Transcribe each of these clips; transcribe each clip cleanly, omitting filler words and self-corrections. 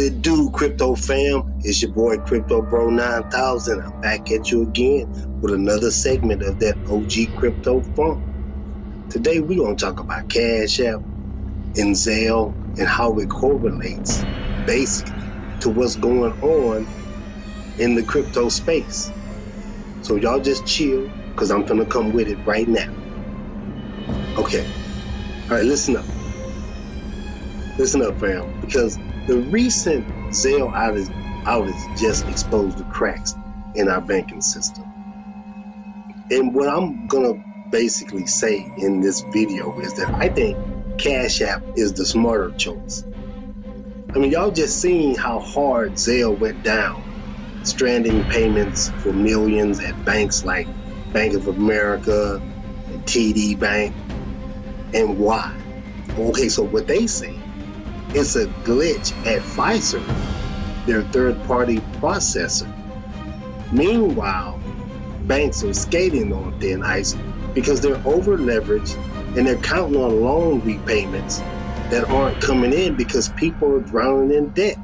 What it do, crypto fam? It's your boy Crypto Bro 9000. I'm back at you again with another segment of that OG crypto funk. Today we're going to talk about Cash App and Zelle and how it correlates basically to what's going on in the crypto space. So y'all just chill because I'm gonna come with it right now. Okay. All right, listen up. Listen up, fam, because the recent Zelle outage just exposed the cracks in our banking system. And what I'm gonna basically say in this video is that I think Cash App is the smarter choice. I mean, y'all just seen how hard Zelle went down, stranding payments for millions at banks like Bank of America and TD Bank. And why? Okay, so what they say, it's a glitch at Pfizer, their third-party processor. Meanwhile, banks are skating on thin ice because they're over-leveraged and they're counting on loan repayments that aren't coming in because people are drowning in debt.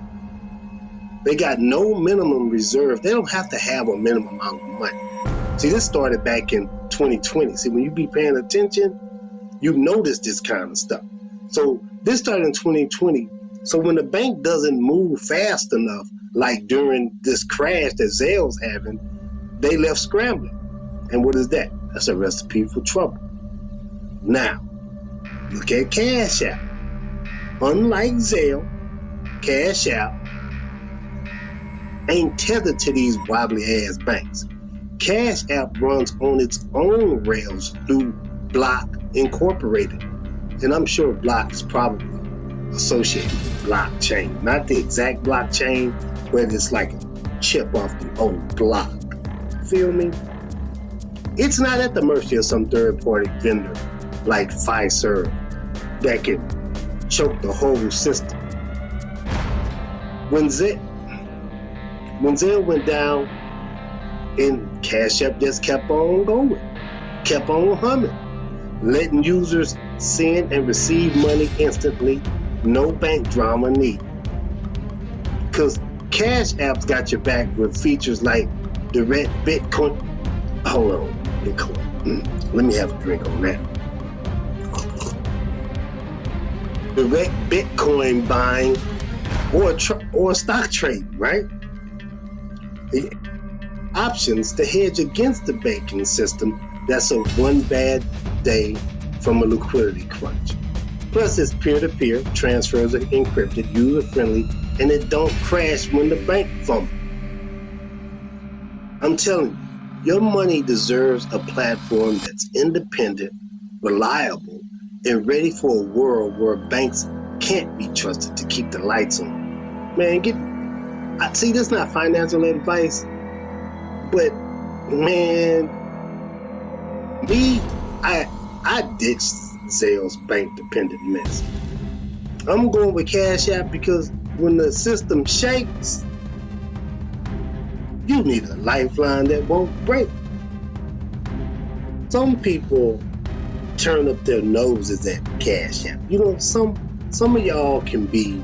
They got no minimum reserve. They don't have to have a minimum amount of money. See, this started back in 2020. See, when you be paying attention, you notice this kind of stuff. So this started in 2020. So when the bank doesn't move fast enough, like during this crash that Zelle's having, they left scrambling. And what is that? That's a recipe for trouble. Now, look at Cash App. Unlike Zelle, Cash App ain't tethered to these wobbly ass banks. Cash App runs on its own rails through Block Incorporated. And I'm sure Block is probably associated with blockchain. Not the exact blockchain, but it's like a chip off the old block. Feel me? It's not at the mercy of some third-party vendor like Pfizer that can choke the whole system. When Zelle went down, and Cash App just kept on going, kept on humming, letting users send and receive money instantly, no bank drama needed. Because Cash App's got your back with features like direct Bitcoin. Hold on, Bitcoin. Let me have a drink on that. Direct Bitcoin buying or stock trade, right? The options to hedge against the banking system that's a one bad day from a liquidity crunch. Plus, it's peer-to-peer, transfers are encrypted, user-friendly, and it don't crash when the bank fumbles. I'm telling you, your money deserves a platform that's independent, reliable, and ready for a world where banks can't be trusted to keep the lights on. Man, see, this is not financial advice, but man, I ditched Zelle's bank-dependent mess. I'm going with Cash App because when the system shakes, you need a lifeline that won't break. Some people turn up their noses at Cash App. You know, some of y'all can be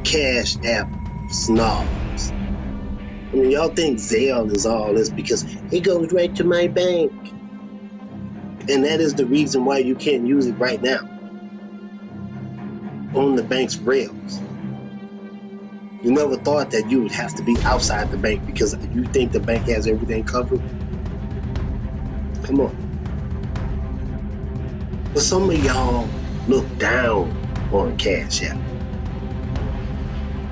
Cash App snobs. I mean, y'all think Zelle is all this because it goes right to my bank. And that is the reason why you can't use it right now on the bank's rails. You never thought that you would have to be outside the bank because you think the bank has everything covered? Come on. But some of y'all look down on Cash App.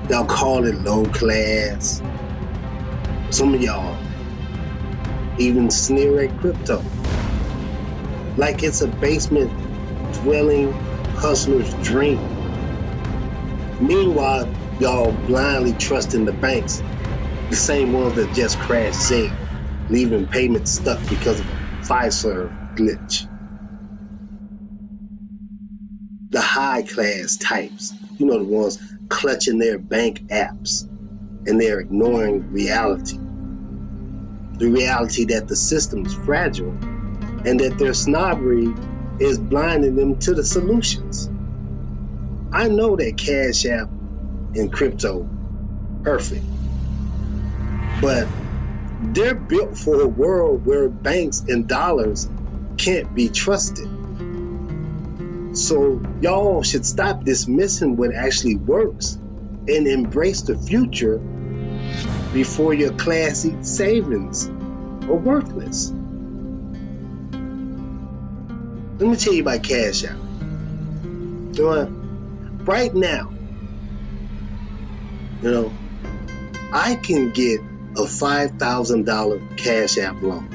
Y'all call it low class. Some of y'all even sneer at crypto like it's a basement dwelling hustler's dream. Meanwhile, y'all blindly trusting the banks, the same ones that just crashed Zelle, leaving payments stuck because of a Pfizer glitch. The high class types, you know, the ones clutching their bank apps and they're ignoring reality. The reality that the system is fragile and that their snobbery is blinding them to the solutions. I know that Cash App in crypto perfect. But they're built for a world where banks and dollars can't be trusted. So y'all should stop dismissing what actually works and embrace the future before your classy savings are worthless. Let me tell you about Cash App. You know what? Right now, I can get a $5,000 Cash App loan.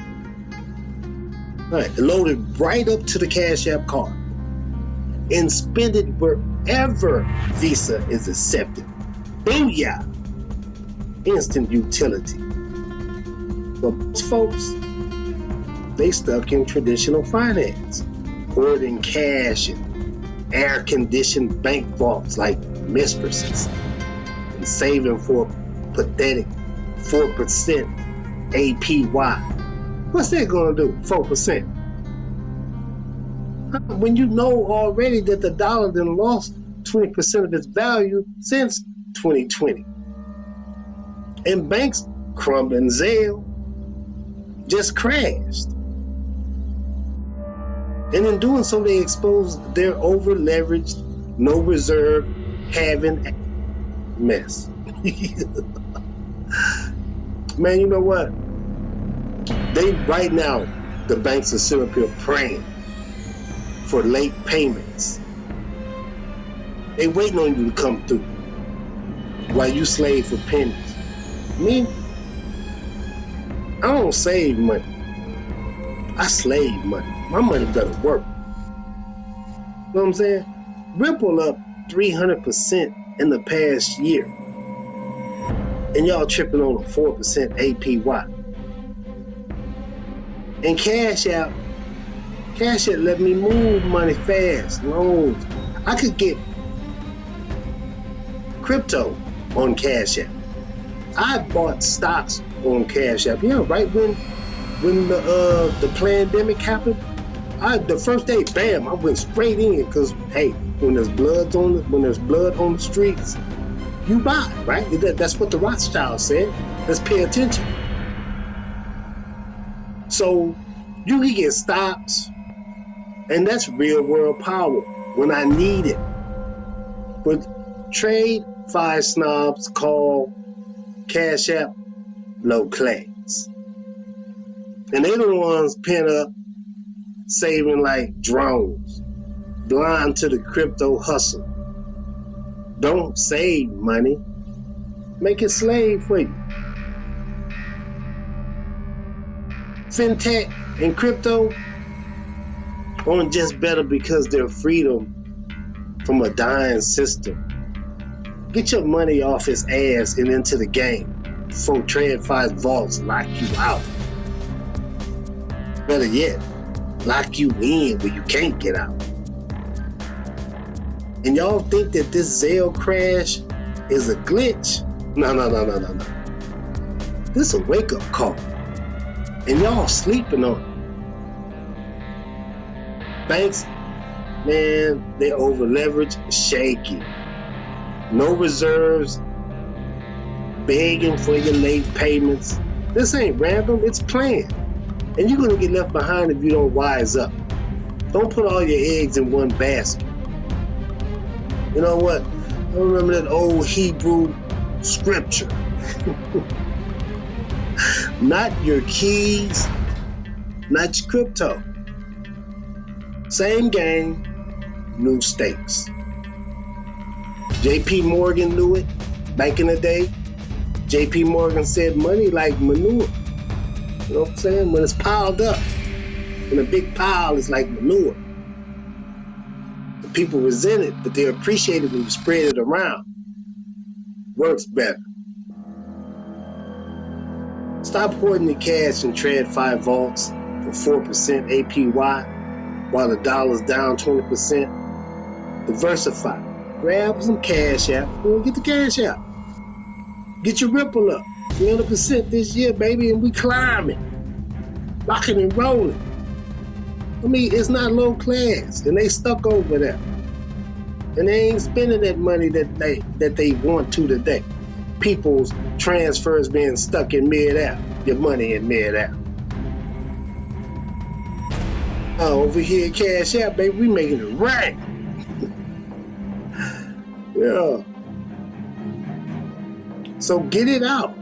All right, loaded right up to the Cash App card and spend it wherever Visa is accepted. Booyah! Instant utility. But most folks, they stuck in traditional finance, hoarding cash and air-conditioned bank vaults like mistresses, and saving for a pathetic 4% APY. What's that gonna do, 4%? When you know already that the dollar done lost 20% of its value since 2020. And banks, crumbling, Zelle, just crashed. And in doing so, they exposed their over-leveraged, no reserve, having mess. Man, you know what? Right now, the banks are sitting up here praying for late payments. They waiting on you to come through while you slave for pennies. Me, I don't save money. I slave money. My money better work. You know what I'm saying? Ripple up 300% in the past year. And y'all tripping on a 4% APY. And Cash App let me move money fast, loans. I could get crypto on Cash App. I bought stocks on Cash App. Yeah, right when the pandemic happened, the first day, bam, I went straight in because hey, when there's blood on the streets, you buy, right? That's what the Rothschild said. Let's pay attention. So you can get stocks, and that's real world power when I need it. But TradFi snobs call Cash App low class. And they the ones pent up, saving like drones, blind to the crypto hustle. Don't save money, make it slave for you. Fintech and crypto aren't just better because they're freedom from a dying system. Get your money off his ass and into the game before TradFi's vaults lock you out. Better yet, lock you in where you can't get out. And y'all think that this Zelle crash is a glitch? No. This is a wake-up call. And y'all sleeping on it. Banks, man, they over-leveraged, shaky. No reserves, begging for your late payments. This ain't random, it's planned. And you're gonna get left behind if you don't wise up. Don't put all your eggs in one basket. You know what? I remember that old Hebrew scripture. Not your keys, not your crypto. Same game, new stakes. JP Morgan knew it back in the day. JP Morgan said money like manure. You know what I'm saying? When it's piled up, when a big pile is like manure. The people resent it, but they appreciate it when you spread it around. Works better. Stop hoarding your cash in TradFi vaults for 4% APY while the dollar's down 20%. Diversify. Grab some Cash App. Get the Cash App. Get your Ripple up. 300% this year, baby, and we climbing. Rocking and rolling. I mean, it's not low class, and they stuck over there. And they ain't spending that money that they want to today. People's transfers being stuck in mid-air. Your money in mid-air. Over here at Cash App, baby, we making it right. Yeah. So get it out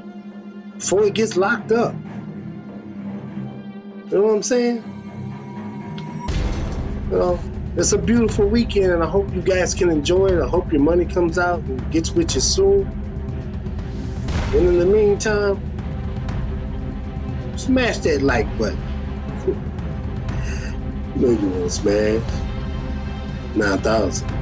before it gets locked up. You know what I'm saying? You know, it's a beautiful weekend, and I hope you guys can enjoy it. I hope your money comes out and gets with you soon. And in the meantime, smash that like button. You know you want to smash 9,000.